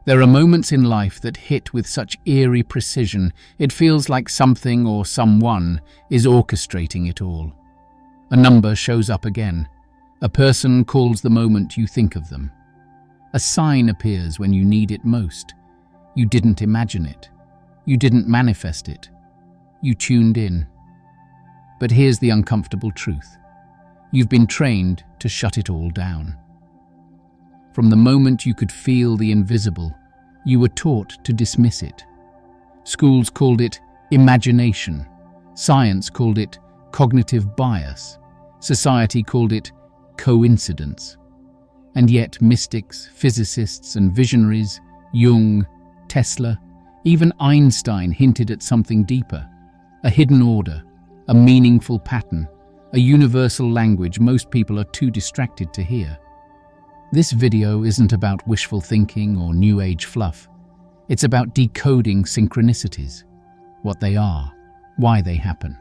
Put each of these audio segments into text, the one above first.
There are moments in life that hit with such eerie precision, it feels like something or someone is orchestrating it all. A number shows up again. A person calls the moment you think of them. A sign appears when you need it most. You didn't imagine it. You didn't manifest it. You tuned in. But here's the uncomfortable truth. You've been trained to shut it all down. From the moment you could feel the invisible, you were taught to dismiss it. Schools called it imagination. Science called it cognitive bias. Society called it coincidence. And yet mystics, physicists and visionaries, Jung, Tesla, even Einstein hinted at something deeper. A hidden order, a meaningful pattern, a universal language most people are too distracted to hear. This video isn't about wishful thinking or new age fluff. It's about decoding synchronicities, what they are, why they happen,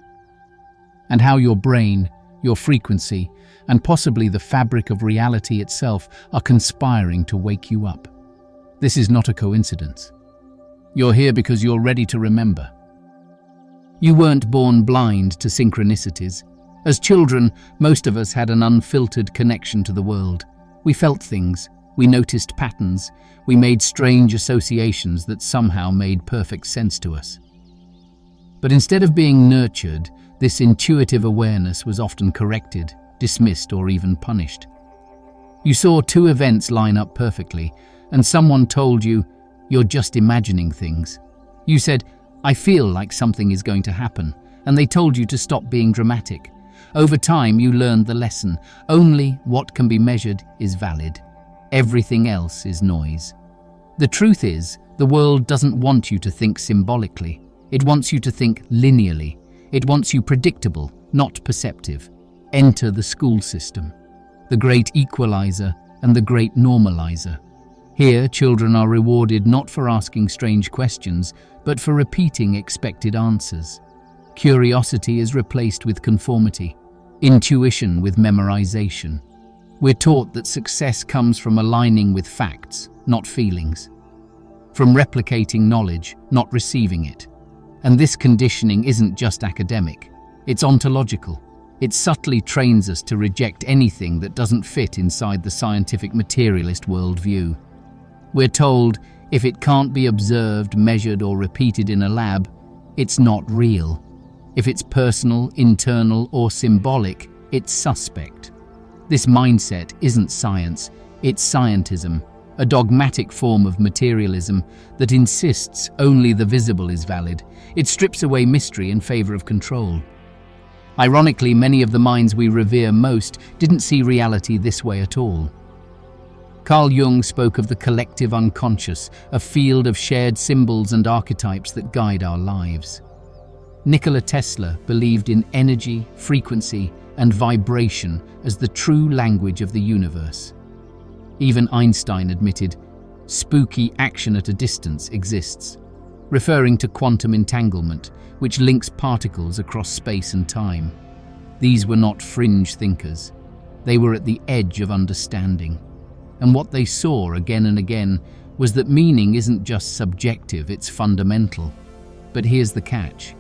and how your brain, your frequency, and possibly the fabric of reality itself are conspiring to wake you up. This is not a coincidence. You're here because you're ready to remember. You weren't born blind to synchronicities. As children, most of us had an unfiltered connection to the world. We felt things, we noticed patterns, we made strange associations that somehow made perfect sense to us. But instead of being nurtured, this intuitive awareness was often corrected, dismissed, or even punished. You saw two events line up perfectly, and someone told you, "You're just imagining things." You said, "I feel like something is going to happen," and they told you to stop being dramatic. Over time, you learned the lesson. Only what can be measured is valid. Everything else is noise. The truth is, the world doesn't want you to think symbolically. It wants you to think linearly. It wants you predictable, not perceptive. Enter the school system, the great equalizer and the great normalizer. Here, children are rewarded not for asking strange questions, but for repeating expected answers. Curiosity is replaced with conformity, intuition with memorization. We're taught that success comes from aligning with facts, not feelings, from replicating knowledge, not receiving it. And this conditioning isn't just academic, it's ontological. It subtly trains us to reject anything that doesn't fit inside the scientific materialist worldview. We're told if it can't be observed, measured, or repeated in a lab, it's not real. If it's personal, internal, or symbolic, it's suspect. This mindset isn't science, it's scientism, a dogmatic form of materialism that insists only the visible is valid. It strips away mystery in favor of control. Ironically, many of the minds we revere most didn't see reality this way at all. Carl Jung spoke of the collective unconscious, a field of shared symbols and archetypes that guide our lives. Nikola Tesla believed in energy, frequency, and vibration as the true language of the universe. Even Einstein admitted, spooky action at a distance exists, referring to quantum entanglement, which links particles across space and time. These were not fringe thinkers. They were at the edge of understanding. And what they saw again and again was that meaning isn't just subjective, it's fundamental. But here's the catch.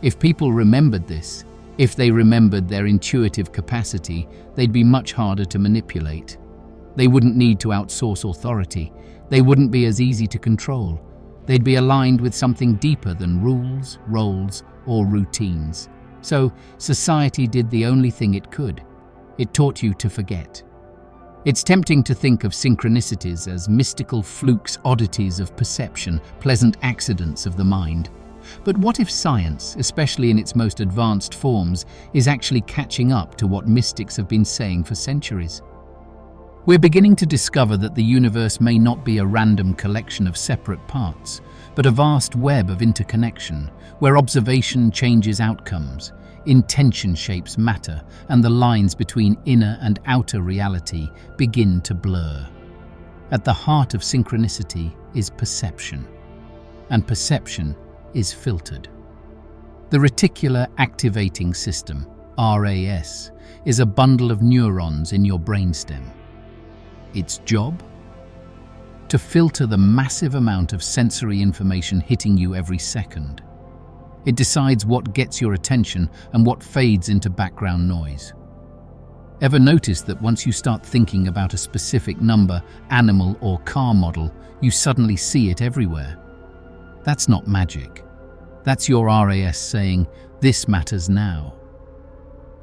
If people remembered this, if they remembered their intuitive capacity, they'd be much harder to manipulate. They wouldn't need to outsource authority. They wouldn't be as easy to control. They'd be aligned with something deeper than rules, roles, or routines. So society did the only thing it could. It taught you to forget. It's tempting to think of synchronicities as mystical flukes, oddities of perception, pleasant accidents of the mind. But what if science, especially in its most advanced forms, is actually catching up to what mystics have been saying for centuries? We're beginning to discover that the universe may not be a random collection of separate parts, but a vast web of interconnection, where observation changes outcomes, intention shapes matter, and the lines between inner and outer reality begin to blur. At the heart of synchronicity is perception, and perception is filtered. The reticular activating system, RAS, is a bundle of neurons in your brainstem. Its job? to filter the massive amount of sensory information hitting you every second. It decides what gets your attention and what fades into background noise. Ever notice that once you start thinking about a specific number, animal, or car model, you suddenly see it everywhere? That's not magic. That's your RAS saying, "This matters now."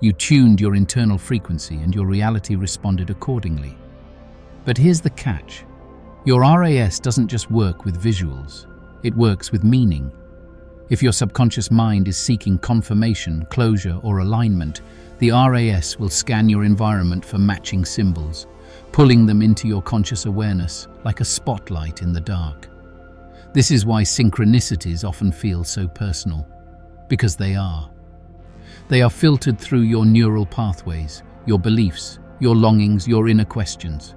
You tuned your internal frequency and your reality responded accordingly. But here's the catch. Your RAS doesn't just work with visuals. It works with meaning. If your subconscious mind is seeking confirmation, closure, or alignment, the RAS will scan your environment for matching symbols, pulling them into your conscious awareness like a spotlight in the dark. This is why synchronicities often feel so personal, because they are. They are filtered through your neural pathways, your beliefs, your longings, your inner questions.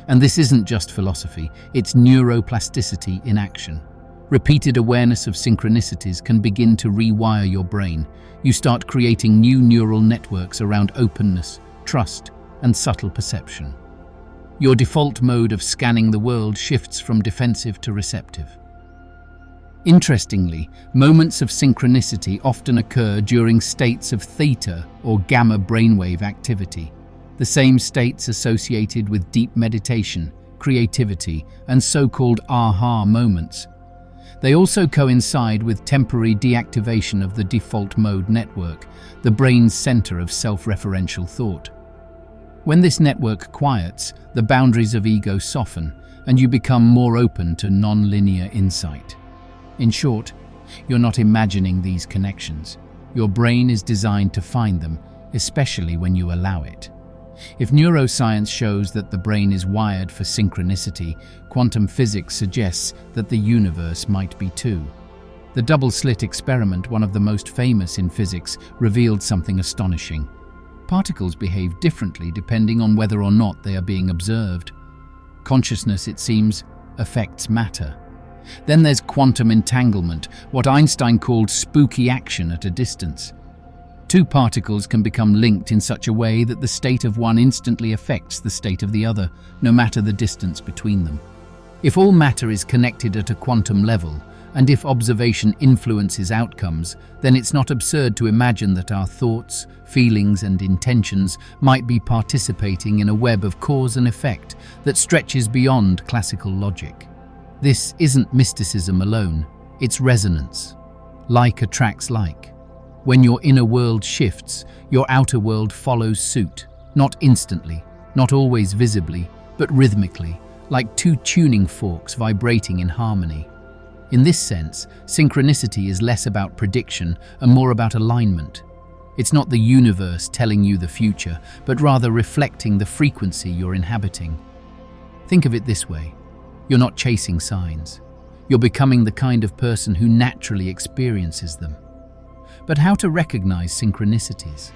And this isn't just philosophy, it's neuroplasticity in action. Repeated awareness of synchronicities can begin to rewire your brain. You start creating new neural networks around openness, trust, and subtle perception. Your default mode of scanning the world shifts from defensive to receptive. Interestingly, moments of synchronicity often occur during states of theta or gamma brainwave activity, the same states associated with deep meditation, creativity, and so-called aha moments. They also coincide with temporary deactivation of the default mode network, the brain's center of self-referential thought. When this network quiets, the boundaries of ego soften, and you become more open to non-linear insight. In short, you're not imagining these connections. Your brain is designed to find them, especially when you allow it. If neuroscience shows that the brain is wired for synchronicity, quantum physics suggests that the universe might be too. The double-slit experiment, one of the most famous in physics, revealed something astonishing. Particles behave differently depending on whether or not they are being observed. Consciousness, it seems, affects matter. Then there's quantum entanglement, what Einstein called spooky action at a distance. Two particles can become linked in such a way that the state of one instantly affects the state of the other, no matter the distance between them. If all matter is connected at a quantum level, and if observation influences outcomes, then it's not absurd to imagine that our thoughts, feelings, and intentions might be participating in a web of cause and effect that stretches beyond classical logic. This isn't mysticism alone, it's resonance. Like attracts like. When your inner world shifts, your outer world follows suit, not instantly, not always visibly, but rhythmically, like two tuning forks vibrating in harmony. In this sense, synchronicity is less about prediction and more about alignment. It's not the universe telling you the future, but rather reflecting the frequency you're inhabiting. Think of it this way. You're not chasing signs. You're becoming the kind of person who naturally experiences them. But how to recognize synchronicities?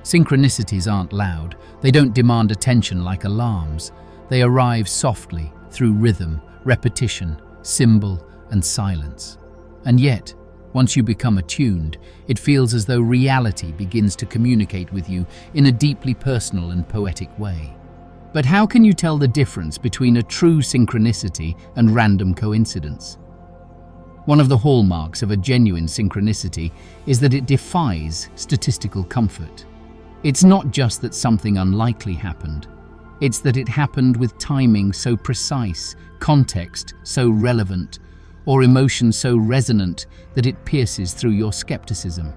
Synchronicities aren't loud. They don't demand attention like alarms. They arrive softly through rhythm, repetition, symbol, and silence. And yet, once you become attuned, it feels as though reality begins to communicate with you in a deeply personal and poetic way. But how can you tell the difference between a true synchronicity and random coincidence? One of the hallmarks of a genuine synchronicity is that it defies statistical comfort. It's not just that something unlikely happened. It's that it happened with timing so precise, context so relevant, or emotion so resonant that it pierces through your skepticism.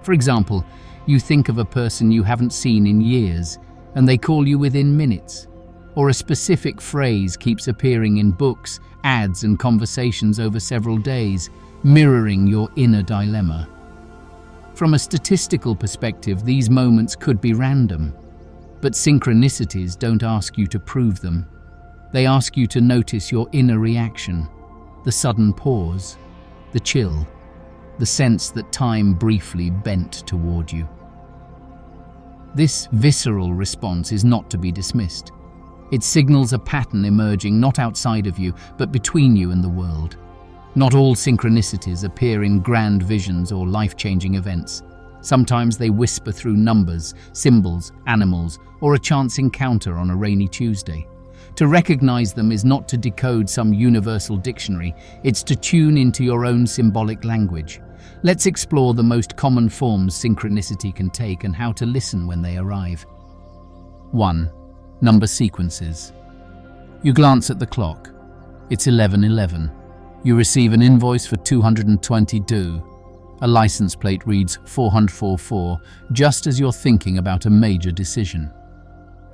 For example, you think of a person you haven't seen in years, and they call you within minutes. Or a specific phrase keeps appearing in books, ads, and conversations over several days, mirroring your inner dilemma. From a statistical perspective, these moments could be random. But synchronicities don't ask you to prove them. They ask you to notice your inner reaction, the sudden pause, the chill, the sense that time briefly bent toward you. This visceral response is not to be dismissed. It signals a pattern emerging not outside of you, but between you and the world. Not all synchronicities appear in grand visions or life-changing events. Sometimes they whisper through numbers, symbols, animals, or a chance encounter on a rainy Tuesday. To recognize them is not to decode some universal dictionary, it's to tune into your own symbolic language. Let's explore the most common forms synchronicity can take and how to listen when they arrive. 1. Number sequences. You glance at the clock. It's 11:11. You receive an invoice for 220 A license plate reads 444 just as you're thinking about a major decision.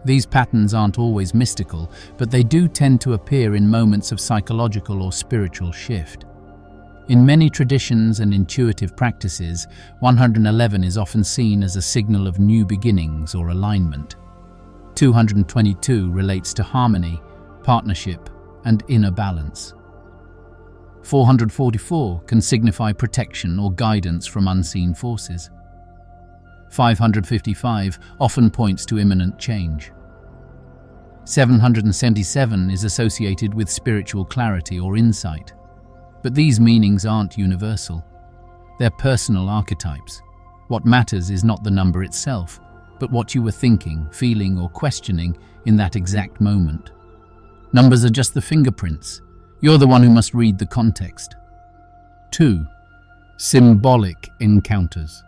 These patterns aren't always mystical, but they do tend to appear in moments of psychological or spiritual shift. In many traditions and intuitive practices, 111 is often seen as a signal of new beginnings or alignment. 222 relates to harmony, partnership, and inner balance. 444 can signify protection or guidance from unseen forces. 555 often points to imminent change. 777 is associated with spiritual clarity or insight. But these meanings aren't universal. They're personal archetypes. What matters is not the number itself, but what you were thinking, feeling, or questioning in that exact moment. Numbers are just the fingerprints. You're the one who must read the context. 2. Symbolic encounters.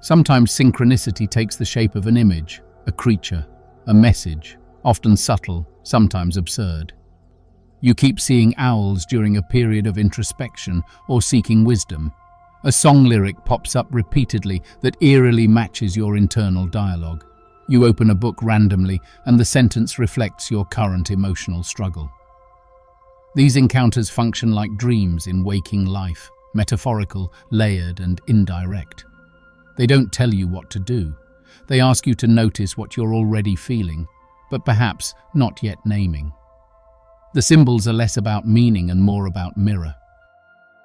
Sometimes synchronicity takes the shape of an image, a creature, a message, often subtle, sometimes absurd. You keep seeing owls during a period of introspection or seeking wisdom. A song lyric pops up repeatedly that eerily matches your internal dialogue. You open a book randomly and the sentence reflects your current emotional struggle. These encounters function like dreams in waking life, metaphorical, layered, and indirect. They don't tell you what to do. They ask you to notice what you're already feeling, but perhaps not yet naming. The symbols are less about meaning and more about mirror.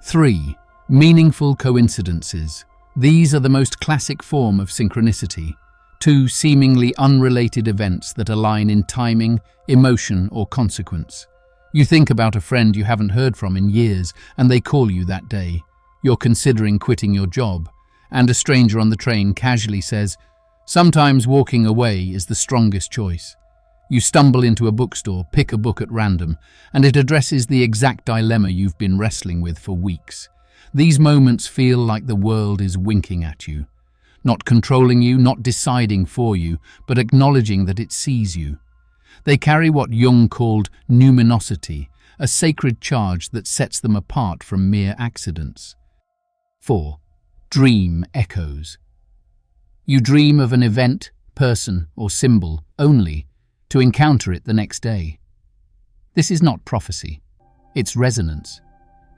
3. Meaningful coincidences. These are the most classic form of synchronicity. Two seemingly unrelated events that align in timing, emotion, or consequence. You think about a friend you haven't heard from in years, and they call you that day. You're considering quitting your job, and a stranger on the train casually says, "Sometimes walking away is the strongest choice." You stumble into a bookstore, pick a book at random, and it addresses the exact dilemma you've been wrestling with for weeks. These moments feel like the world is winking at you. Not controlling you, not deciding for you, but acknowledging that it sees you. They carry what Jung called numinosity, a sacred charge that sets them apart from mere accidents. 4. Dream echoes. You dream of an event, person, or symbol only to encounter it the next day. This is not prophecy. It's resonance.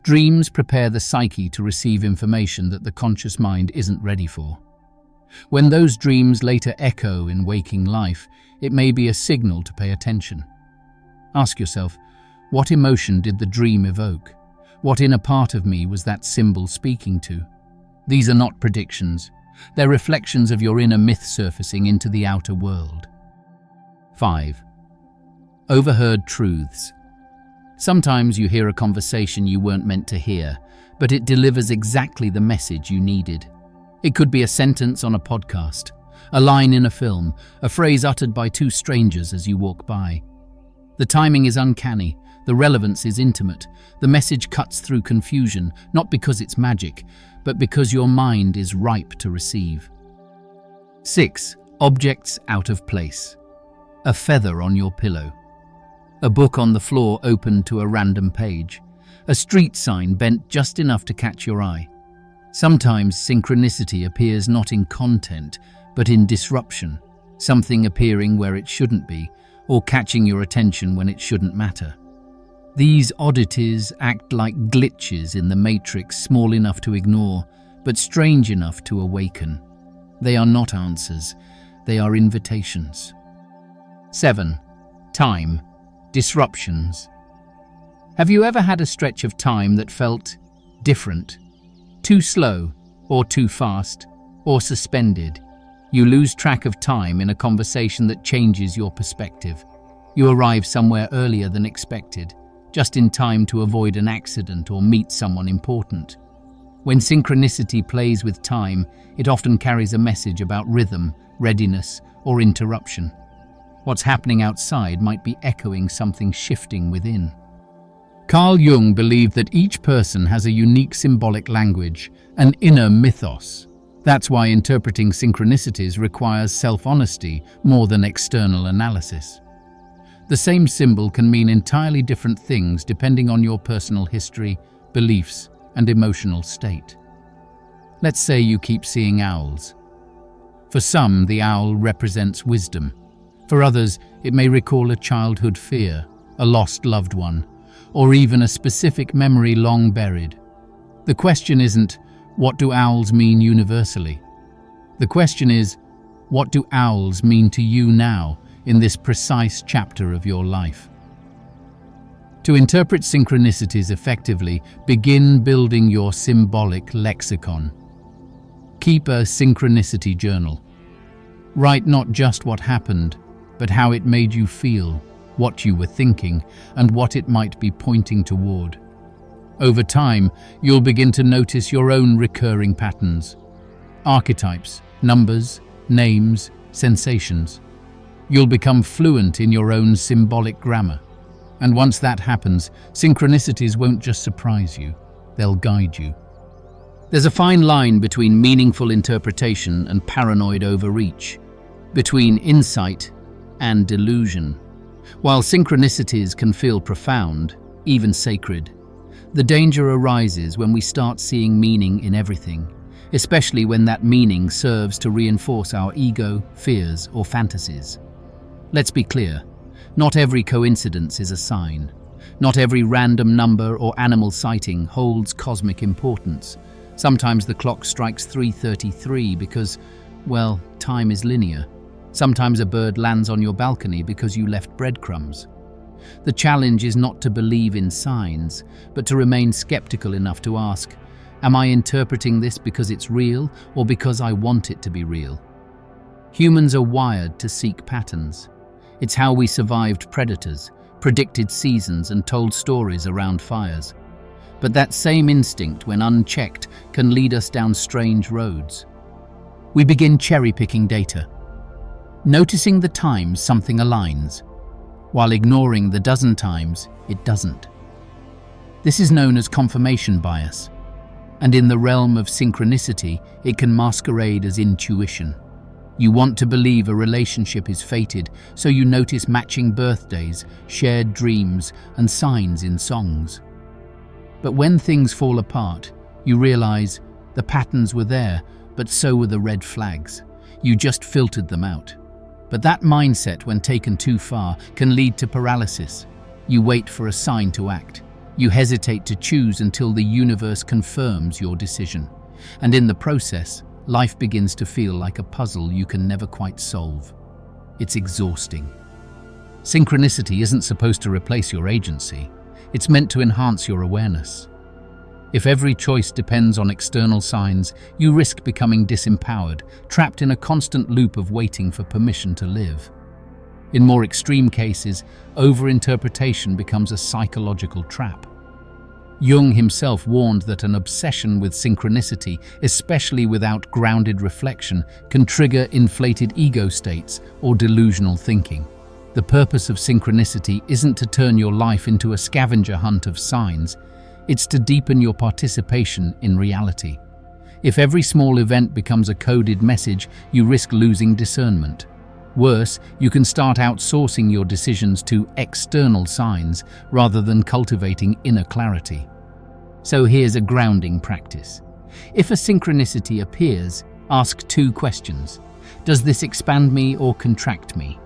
Dreams prepare the psyche to receive information that the conscious mind isn't ready for. When those dreams later echo in waking life, it may be a signal to pay attention. Ask yourself, what emotion did the dream evoke? What inner part of me was that symbol speaking to? These are not predictions. They're reflections of your inner myth surfacing into the outer world. 5. Overheard truths. Sometimes you hear a conversation you weren't meant to hear, but it delivers exactly the message you needed. It could be a sentence on a podcast, a line in a film, a phrase uttered by two strangers as you walk by. The timing is uncanny, the relevance is intimate, the message cuts through confusion, not because it's magic, but because your mind is ripe to receive. 6. Objects out of place. A feather on your pillow. A book on the floor opened to a random page. A street sign bent just enough to catch your eye. Sometimes synchronicity appears not in content, but in disruption, something appearing where it shouldn't be, or catching your attention when it shouldn't matter. These oddities act like glitches in the matrix, small enough to ignore, but strange enough to awaken. They are not answers, they are invitations. 7. Time. Disruptions. Have you ever had a stretch of time that felt different? Too slow, or too fast, or suspended? You lose track of time in a conversation that changes your perspective. You arrive somewhere earlier than expected, just in time to avoid an accident or meet someone important. When synchronicity plays with time, it often carries a message about rhythm, readiness, or interruption. What's happening outside might be echoing something shifting within. Carl Jung believed that each person has a unique symbolic language, an inner mythos. That's why interpreting synchronicities requires self-honesty more than external analysis. The same symbol can mean entirely different things depending on your personal history, beliefs, and emotional state. Let's say you keep seeing owls. For some, the owl represents wisdom. For others, it may recall a childhood fear, a lost loved one, or even a specific memory long buried. The question isn't, what do owls mean universally? The question is, what do owls mean to you now in this precise chapter of your life? To interpret synchronicities effectively, begin building your symbolic lexicon. Keep a synchronicity journal. Write not just what happened, but how it made you feel, what you were thinking, and what it might be pointing toward. Over time, you'll begin to notice your own recurring patterns. Archetypes, numbers, names, sensations. You'll become fluent in your own symbolic grammar. And once that happens, synchronicities won't just surprise you, they'll guide you. There's a fine line between meaningful interpretation and paranoid overreach, between insight and delusion. While synchronicities can feel profound, even sacred, the danger arises when we start seeing meaning in everything, especially when that meaning serves to reinforce our ego, fears, or fantasies. Let's be clear, not every coincidence is a sign. Not every random number or animal sighting holds cosmic importance. Sometimes the clock strikes 3:33 because, well, time is linear. Sometimes a bird lands on your balcony because you left breadcrumbs. The challenge is not to believe in signs, but to remain skeptical enough to ask, am I interpreting this because it's real or because I want it to be real? Humans are wired to seek patterns. It's how we survived predators, predicted seasons, and told stories around fires. But that same instinct, when unchecked, can lead us down strange roads. We begin cherry-picking data, noticing the times something aligns, while ignoring the dozen times it doesn't. This is known as confirmation bias, and in the realm of synchronicity, it can masquerade as intuition. You want to believe a relationship is fated, so you notice matching birthdays, shared dreams, and signs in songs. But when things fall apart, you realize the patterns were there, but so were the red flags. You just filtered them out. But that mindset, when taken too far, can lead to paralysis. You wait for a sign to act. You hesitate to choose until the universe confirms your decision. And in the process, life begins to feel like a puzzle you can never quite solve. It's exhausting. Synchronicity isn't supposed to replace your agency. It's meant to enhance your awareness. If every choice depends on external signs, you risk becoming disempowered, trapped in a constant loop of waiting for permission to live. In more extreme cases, overinterpretation becomes a psychological trap. Jung himself warned that an obsession with synchronicity, especially without grounded reflection, can trigger inflated ego states or delusional thinking. The purpose of synchronicity isn't to turn your life into a scavenger hunt of signs. It's to deepen your participation in reality. If every small event becomes a coded message, you risk losing discernment. Worse, you can start outsourcing your decisions to external signs rather than cultivating inner clarity. So here's a grounding practice. If a synchronicity appears, ask 2 questions. Does this expand me or contract me?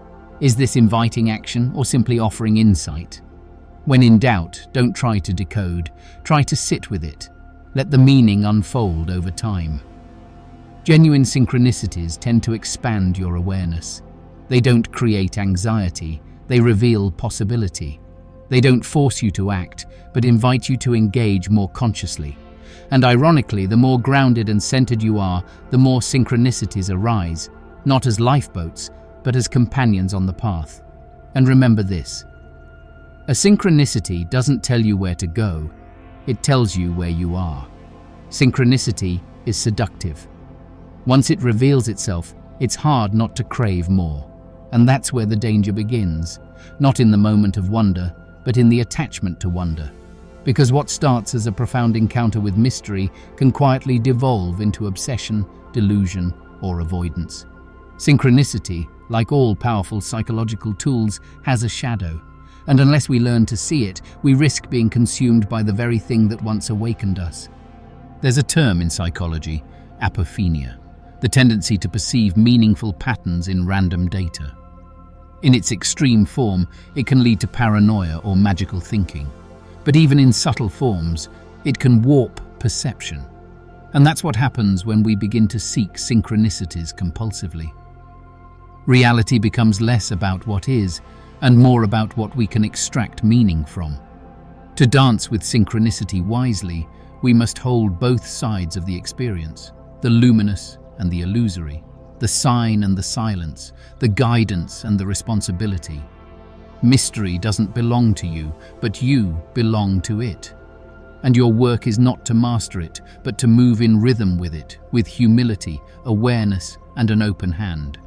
Is this inviting action or simply offering insight? When in doubt, don't try to decode. Try to sit with it. Let the meaning unfold over time. Genuine synchronicities tend to expand your awareness. They don't create anxiety, they reveal possibility. They don't force you to act, but invite you to engage more consciously. And ironically, the more grounded and centered you are, the more synchronicities arise, not as lifeboats, but as companions on the path. And remember this: a synchronicity doesn't tell you where to go, it tells you where you are. Synchronicity is seductive. Once it reveals itself, it's hard not to crave more. And that's where the danger begins, not in the moment of wonder, but in the attachment to wonder. Because what starts as a profound encounter with mystery can quietly devolve into obsession, delusion, or avoidance. Synchronicity, like all powerful psychological tools, has a shadow, and unless we learn to see it, we risk being consumed by the very thing that once awakened us. There's a term in psychology, apophenia, the tendency to perceive meaningful patterns in random data. In its extreme form, it can lead to paranoia or magical thinking. But even in subtle forms, it can warp perception. And that's what happens when we begin to seek synchronicities compulsively. Reality becomes less about what is, and more about what we can extract meaning from. To dance with synchronicity wisely, we must hold both sides of the experience, the luminous and the illusory, the sign and the silence, the guidance and the responsibility. Mystery doesn't belong to you, but you belong to it. And your work is not to master it, but to move in rhythm with it, with humility, awareness, and an open hand.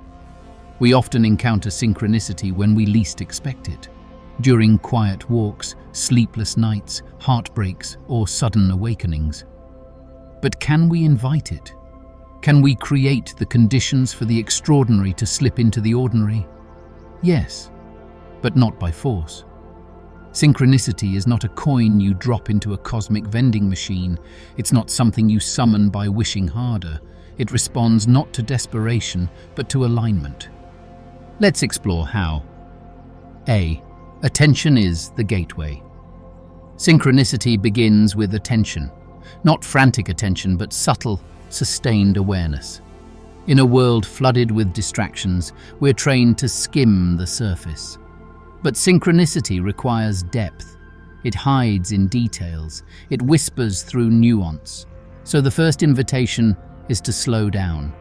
We often encounter synchronicity when we least expect it, during quiet walks, sleepless nights, heartbreaks, or sudden awakenings. But can we invite it? Can we create the conditions for the extraordinary to slip into the ordinary? Yes, but not by force. Synchronicity is not a coin you drop into a cosmic vending machine. It's not something you summon by wishing harder. It responds not to desperation, but to alignment. Let's explore how. A. Attention is the gateway. Synchronicity begins with attention. Not frantic attention, but subtle, sustained awareness. In a world flooded with distractions, we're trained to skim the surface. But synchronicity requires depth. It hides in details. It whispers through nuance. So the first invitation is to slow down.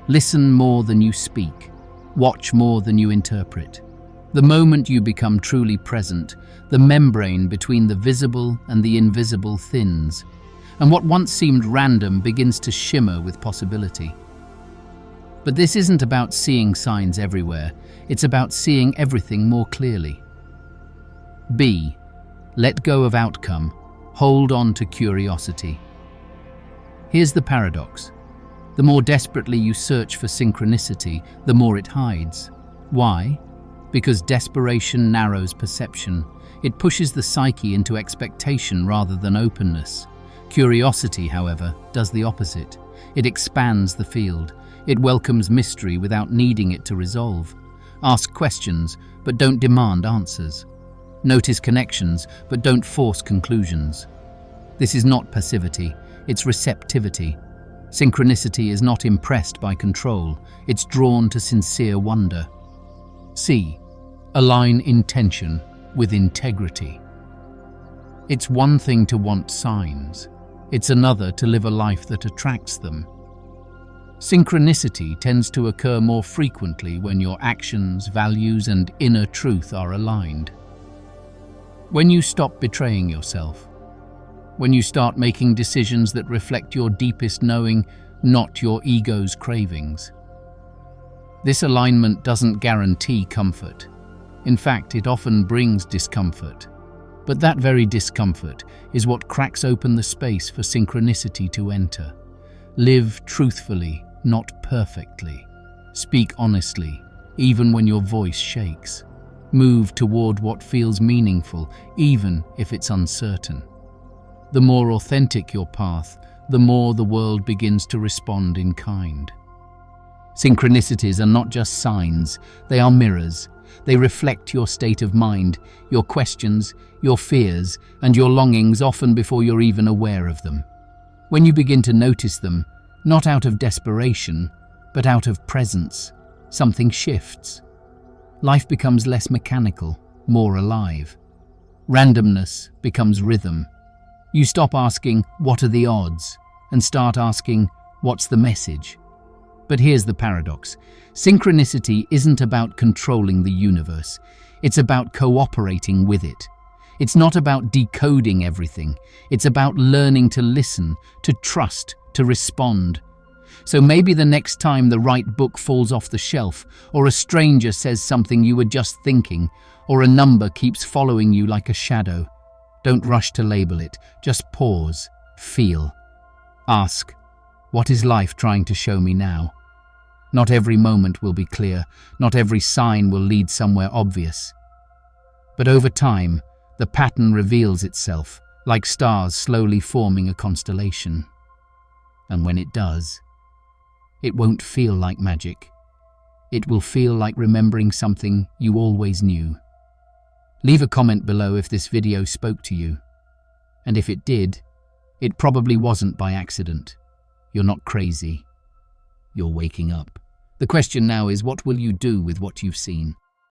Listen more than you speak. Watch more than you interpret. The moment you become truly present, the membrane between the visible and the invisible thins, and what once seemed random begins to shimmer with possibility. But this isn't about seeing signs everywhere. It's about seeing everything more clearly. B. Let go of outcome. Hold on to curiosity. Here's the paradox. The more desperately you search for synchronicity, the more it hides. Why? Because desperation narrows perception. It pushes the psyche into expectation rather than openness. Curiosity, however, does the opposite. It expands the field. It welcomes mystery without needing it to resolve. Ask questions, but don't demand answers. Notice connections, but don't force conclusions. This is not passivity, it's receptivity. Synchronicity is not impressed by control, it's drawn to sincere wonder. C. Align intention with integrity. It's one thing to want signs. It's another to live a life that attracts them. Synchronicity tends to occur more frequently when your actions, values, and inner truth are aligned. When you stop betraying yourself. When you start making decisions that reflect your deepest knowing, not your ego's cravings. This alignment doesn't guarantee comfort. In fact, it often brings discomfort. But that very discomfort is what cracks open the space for synchronicity to enter. Live truthfully, not perfectly. Speak honestly, even when your voice shakes. Move toward what feels meaningful, even if it's uncertain. The more authentic your path, the more the world begins to respond in kind. Synchronicities are not just signs, they are mirrors. They reflect your state of mind, your questions, your fears, and your longings often before you're even aware of them. When you begin to notice them, not out of desperation, but out of presence, something shifts. Life becomes less mechanical, more alive. Randomness becomes rhythm. You stop asking, "What are the odds?" and start asking, "What's the message?" But here's the paradox. Synchronicity isn't about controlling the universe. It's about cooperating with it. It's not about decoding everything. It's about learning to listen, to trust, to respond. So maybe the next time the right book falls off the shelf, or a stranger says something you were just thinking, or a number keeps following you like a shadow, don't rush to label it. Just pause, feel. Ask, what is life trying to show me now? Not every moment will be clear, not every sign will lead somewhere obvious. But over time, the pattern reveals itself, like stars slowly forming a constellation. And when it does, it won't feel like magic. It will feel like remembering something you always knew. Leave a comment below if this video spoke to you. And if it did, it probably wasn't by accident. You're not crazy. You're waking up. The question now is, what will you do with what you've seen?